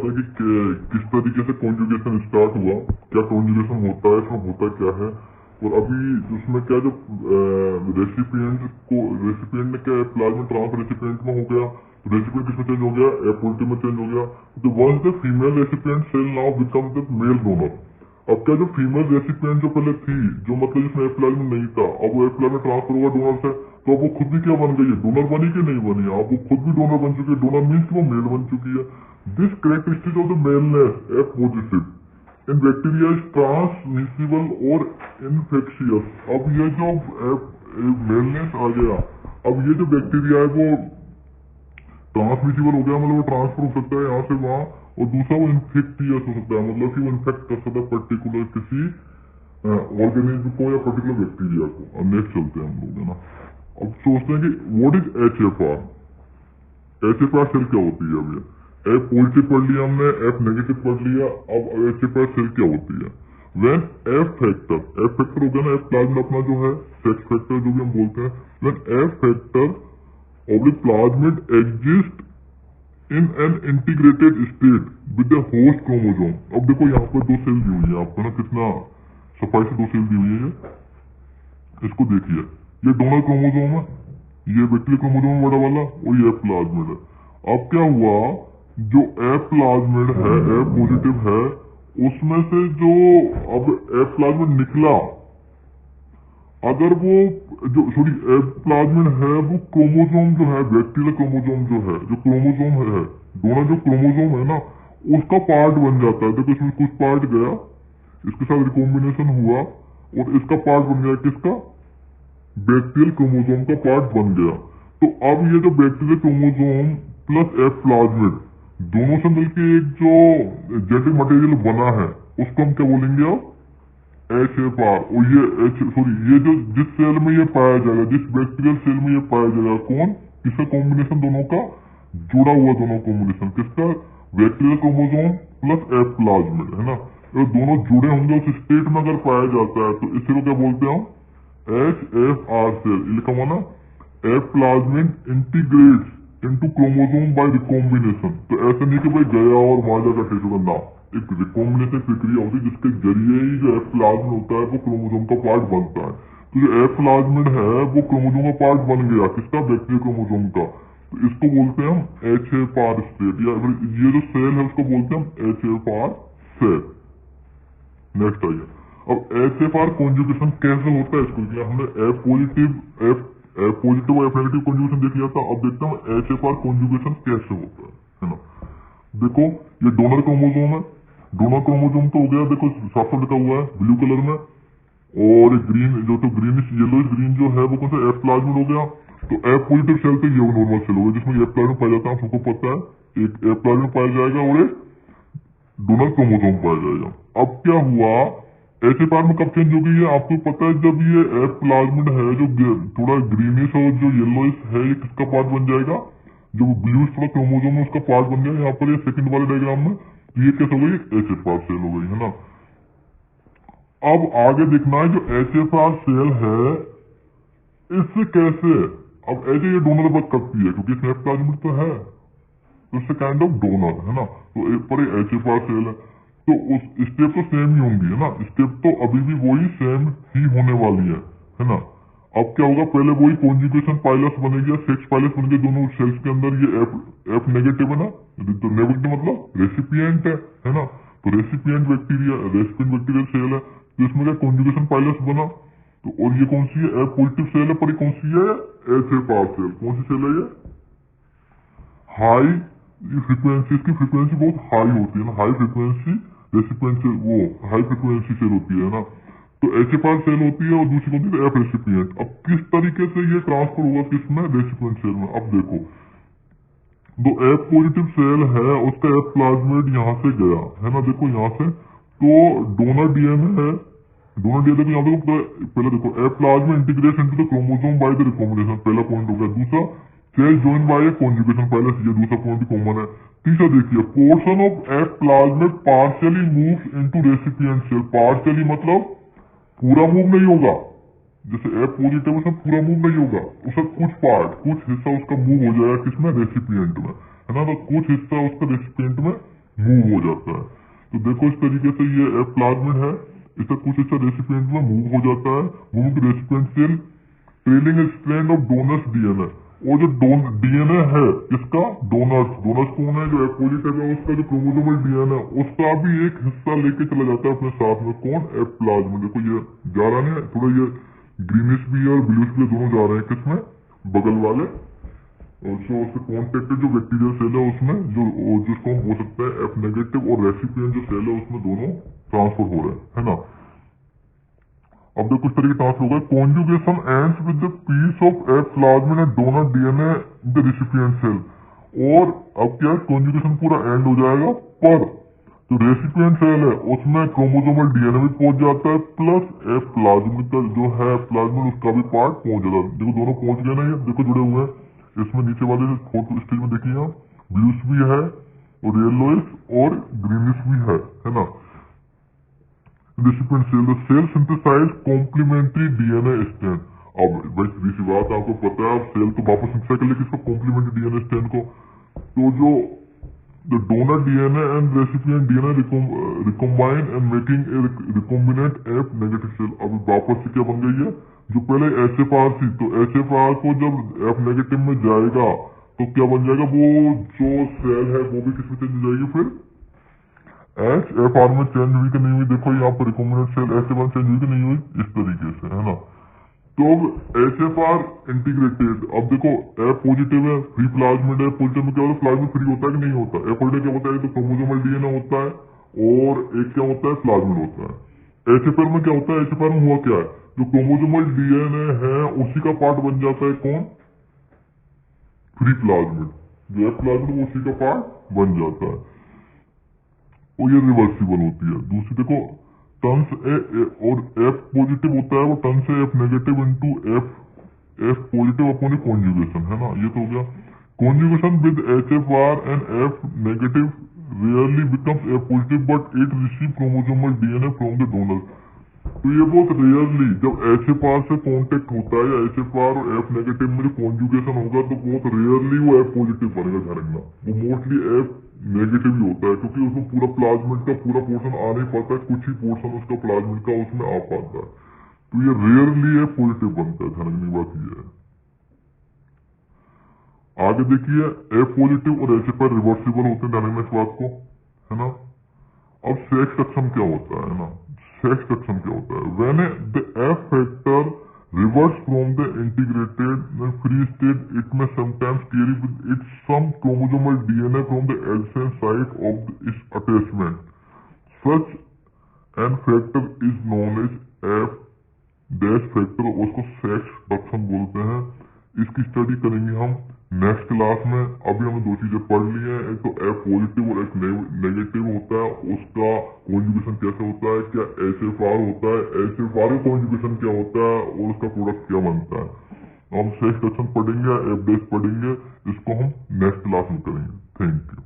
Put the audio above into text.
था कि किस तरीके से कॉन्जुगेशन स्टार्ट हुआ, क्या कॉन्जुगेशन होता है, इसमें होता क्या है, और अभी उसमें क्या जो रेसिपिएंट ने क्या प्लाज्मा ट्रांसफर रेसिपिएंट में हो गया, रेसिपिएंट किसमें चेंज हो गया, ए पॉजिटिव में चेंज हो गया। तो once the female recipient cell now become the male donor. अब क्या जो फीमेल रेसिपिएंट जो पहले थी, जो मतलब जिसमें ए प्लाज्मा नहीं था, अब वो ए प्लाज्मा ट्रांसफर होगा डोनर से, तो अब वो खुद भी क्या बन गई है, डोनर बनी कि नहीं बनी, अब वो खुद भी डोनर बन चुकी है। डोनर मीन्स वो मेल बन चुकी है। This characteristic of the maleness A positive in bacteria is transmissible और इन्फेक्शियस। अब ये जो मेलनेस आ गया, अब ये जो बैक्टीरिया है वो ट्रांसमिसिबल हो गया, मतलब वो ट्रांसफर हो सकता है यहाँ से वहाँ, और दूसरा वो इन्फेक्टियस हो सकता है, मतलब कि वो इन्फेक्ट कर सकता है पर्टिकुलर किसी ऑर्गेनिज्म को या पर्टिकुलर बैक्टीरिया को। अब नेक्स्ट चलते हैं हम लोग, है ना। अब सोचते हैं कि what is HFR। HFR cell क्या होती है। अब ये F पॉजिटिव पढ़ लिया हमने, F नेगेटिव पढ़ लिया, अब HFR सेल क्या होती है। When F फैक्टर हो गया ना, F प्लाज्मा अपना जो है सेक्स फैक्टर जो भी हम बोलते हैं, when F factor of the plasmid exist in an integrated state with the host chromosome. अब देखो यहाँ पर दो सेल दी हुई है आपको ना, कितना सफाई से दो सेल दी हुई है। इसको देखिए, ये डोनर क्रोमोसोम है, ये बैक्टीरियल क्रोमोसोम बड़ा वाला, और ये प्लाज्मिड है। अब क्या हुआ, जो ए प्लाज्मिड है, ए पॉजिटिव है, उसमें से जो अब ए प्लाज्मिड निकला, अगर वो जो ए प्लाज्मिड है वो क्रोमोसोम जो है, बैक्टीरियल क्रोमोसोम जो है, जो क्रोमोसोम है, डोनर जो क्रोमोसोम है ना, उसका पार्ट बन जाता है। देखो इसमें कुछ पार्ट गया, इसके साथ रिकॉम्बिनेशन हुआ और इसका पार्ट बन गया, किसका, बैक्टीरियल क्रोमोसोम का पार्ट बन गया। तो अब ये जो bacterial chromosome plus F plasmid दोनों से मिलकर एक जो जेनेटिक मटेरियल बना है, उसको हम क्या बोलेंगे अब, HFR। और ये जो जिस सेल में ये पाया जाएगा, जिस बैक्टीरियल सेल में ये पाया जाएगा, कौन, किसका कॉम्बिनेशन, दोनों का जुड़ा हुआ, दोनों कॉम्बिनेशन किसका, bacterial chromosome plus F plasmid, है ना। तो दोनों जुड़े होंगे उस स्टेट में अगर पाया जाता है, तो इसे को क्या बोलते हैं हम, HFR सेल। लिखा हुआ ना, F plasmid integrates into chromosome by recombination. तो ऐसा नहीं कि भाई गया और वहां जाकर टेस्ट होगा ना, एक रिकॉम्बिनेशन प्रक्रिया होती है जिसके जरिए ही जो एफ प्लाज्मिड होता है वो क्रोमोसोम का पार्ट बनता है। तो जो एफ प्लाज्मिड है वो क्रोमोसोम का पार्ट बन गया, किसका, बैक्टीरियल क्रोमोसोम का। तो इसको बोलते हैं हम HFR स्टेट, या ये जो सेल है उसको बोलते हैं हम HFR सेल। नेक्स्ट आइए, अब HFR कॉन्जुगेशन कैसे होता है, इसको किया हमने एफ पॉजिटिव एफ और एफ नेगेटिव कॉन्जुगेशन देख लिया था। अब देखते हैं HFR कॉन्जुगेशन कैसे होता है ना। देखो ये डोनर क्रोमोसोम है, डोनर क्रोमोसोम तो हो गया, देखो साफ साफ लिखा हुआ है ब्लू कलर में, और ग्रीन जो तो ग्रीनिश येलोइश ग्रीन जो है वो कौन सा, एफ प्लाज्मिड हो गया। तो एफ पॉजिटिव सेल तो ये नॉर्मल सेल होगा जिसमें एफ प्लाज्मिड पाया जाता है, सबको पता है, एक एफ प्लाज्मिड पाया जाएगा और एक डोनर क्रोमोसोम पाया जाएगा। अब क्या हुआ, HFR में कब चेंज हो गई है, आपको पता है, जब ये एफ प्लाज्मिड है जो थोड़ा ग्रीनिश और जो येलोइश है, ये किसका पार्ट बन जाएगा, जो ब्लू थोड़ा क्रोमोसोम है उसका पार्ट बन गया। यहाँ पर ये सेकंड वाले डायग्राम में ये कैसे हो गई, HFR सेल हो गई, है ना। अब आगे देखना है जो HFR सेल है इससे कैसे, अब ऐसे ये डोनर वर्क करती है क्योंकि इसमें एफ प्लाज्मिड तो है, तो इससे काइंड ऑफ डोनर, है ना। तो एक पर HFR सेल है, तो उस स्टेप तो सेम ही होंगी, है ना, स्टेप तो अभी भी वही सेम ही होने वाली है ना। अब क्या होगा, पहले वही कॉन्जुगेशन पाइलस बनेगी या सेक्स पाइलस बनेगी दोनों सेल्स के अंदर। ये एफ नेगेटिव है ना, तो नेगेटिव मतलब रेसिपिएंट है ना। तो रेसिपिएंट बैक्टीरियल सेल है, तो इसमें क्या कॉन्जुगेशन पाइलस बना। तो और ये कौन सी है, एफ पॉजिटिव सेल है, पर कौन सी है, HFR सेल। कौन सी सेल है ये, हाई फ्रीक्वेंसी, इसकी फ्रीक्वेंसी बहुत हाई होती है ना, हाई फ्रीक्वेंसी रेसिपिएंट सेल, वो हाई फ्रीक्वेंसी सेल होती है ना। तो HFR सेल होती है और दूसरी होती है एफ रेसिपिएंट। अब किस तरीके से ये ट्रांसफर होगा, किसमें, रेसिपिएंट सेल में। अब देखो, जो एफ पॉजिटिव सेल है उसका एफ प्लाज्मिड यहाँ से गया, है ना, देखो यहाँ से, तो डोनर डीएनए है, डोनर डीएनए यहाँ देखो, पहले देखो F plasmid integration into the chromosome by the recombination, पहला पॉइंट हो गया। दूसरा, cell join by a conjugation pilus, ये दूसरा पॉइंट कॉमन है। तीसरा देखिए, portion of F plasmid partially moves into recipient cell. Partially मतलब पूरा मूव नहीं होगा, जैसे एफ पॉजिटिव उसमें पूरा मूव नहीं होगा, उसका कुछ पार्ट, कुछ हिस्सा उसका मूव हो जाएगा, किसमें, रेसिपिएंट में, है ना। तो कुछ हिस्सा उसका रेसिपिएंट में मूव हो जाता है। तो देखो इस तरीके से ये एफ प्लाज्मिड है, इसका कुछ ऐसा रेसिपिएंट में मूव हो जाता है। Moving recipient cell trailing a strand of donor's DNA, और जो डीएनए है इसका डोनर्स कौन है, जो एफ पॉजिटिव है उसका जो क्रोमोसोमल डीएनए उसका भी एक हिस्सा लेके चला जाता है अपने साथ में, कौन, एफ प्लाज्मिड। देखो ये जा रहा है थोड़ा, ये ग्रीनिश भी है और ब्लूइश भी, दोनों जा रहे हैं किसमें, बगल वाले, और जो उसके कॉन्टेक्टेड जो बैक्टीरियल सेल है उसमें, जो जिसको हम बोल सकते हैं एफ नेगेटिव, और रेसिपिएंट जो सेल है उसमें दोनों ट्रांसफर हो रहे हैं, है ना। अब देखो इस तरीके ट्रांसफर होगा, conjugation ends with the piece of F plasmid and donor DNA the recipient cell. और अब क्या है, कॉन्जुगेशन पूरा एंड हो जाएगा, पर जो रेसिपिएंट सेल है उसमें क्रोमोसोमल डीएनए भी पहुंच जाता है, प्लस एफ प्लाज्मिड का जो है प्लाज्मिड उसका भी पार्ट पहुंच जाता है। देखो दोनों पहुंच गए ना, ये देखो जुड़े हुए हैं। इसमें नीचे वाले फोटो स्टेज में देखिए आप, ब्लूइश भी है और येलोइश और ग्रीनिश भी है ना। Recipient cell, the cell synthesize complementary DNA strand. अब भाई सीधी सी बात, आपको पता है, अब सेल तो वापस सिंथेसाइज कर लेगी इसको कॉम्प्लीमेंट्री डीएनए स्ट्रैंड को। तो जो the donor DNA and recipient DNA recombine and making a recombinant F negative cell। अब वापस से क्या बन गई है, जो पहले HFR थी, तो HFR को जब F नेगेटिव में जाएगा तो क्या बन जाएगा, वो जो सेल है वो भी किसमें चेंज हो जाएगी, फिर HFR में चेंज हुई कि नहीं हुई। देखो यहाँ पर रिकॉम्बिनेंट सेल HFR चेंज हुई कि नहीं हुई, इस तरीके से, है ना। तो अब HFR इंटीग्रेटेड, अब देखो एफ पॉजिटिव है, फ्री प्लाज्मिड है, पॉजिटिव में क्या होता है, प्लाज्मिड फ्री होता है कि नहीं होता। एफ पॉजिटिव क्या होता है, तो क्रोमोसोमल डीएनए होता है, और एक क्या होता है, प्लाज्मिड होता है। HFR में क्या होता है, HFR में हुआ क्या है, जो क्रोमोसोमल डीएनए है उसी का पार्ट बन जाता है, कौन, फ्री प्लाज्मिड। जो एफ प्लाज्मिड उसी का पार्ट बन जाता है, और ये रिवर्सिबल होती है। दूसरी देखो टर्न्स और एफ पॉजिटिव होता है, वो टर्न से F negative into F positive upon conjugation, है ना। ये तो हो गया conjugation with HFR and F negative rarely becomes F positive but it receive chromosomal DNA from the donor. तो ये बहुत रेयरली जब HFR से कांटेक्ट होता है, या HFR और एफ नेगेटिव में जो कॉन्जुगेशन होगा, तो बहुत रेयरली वो एफ पॉजिटिव बनेगा, ध्यान रखना। वो मोस्टली एफ नेगेटिव ही होता है, क्योंकि उसमें पूरा प्लाज्मिड का पूरा पोर्शन आ नहीं पाता है, कुछ ही पोर्शन उसका प्लाज्मिड का उसमें आ पाता है। तो ये रेयरली एफ पॉजिटिव बनता है, ध्यान रखने की बात ये है। आगे देखिए, एफ पॉजिटिव और HFR रिवर्सिबल होते हैं, ध्यान रखना इस बात को, है ना। अब सेक्स एक्शन क्या होता है ना, सेक्स एक्शन क्या होता है, when the F factor reverts from the integrated free state, it may sometimes carry with it some chromosomal DNA from the adjacent site of its attachment. Such an factor is known as F dash factor, उसको sex reduction बोलते हैं। इसकी study करेंगे हम next class में। अभी हमने दो चीजें पढ़ ली हैं, एक तो एफ पॉजिटिव और एक नेगेटिव होता है, उसका कॉन्जुगेशन कैसे होता है, क्या HFR होता है, HFR का कॉन्जुगेशन क्या होता है, और उसका प्रोडक्ट क्या बनता है। हम सेक्स एक्शन पढ़ेंगे, एफ डैश पढ़ेंगे, इसको हम नेक्स्ट क्लास में करेंगे। Thank you.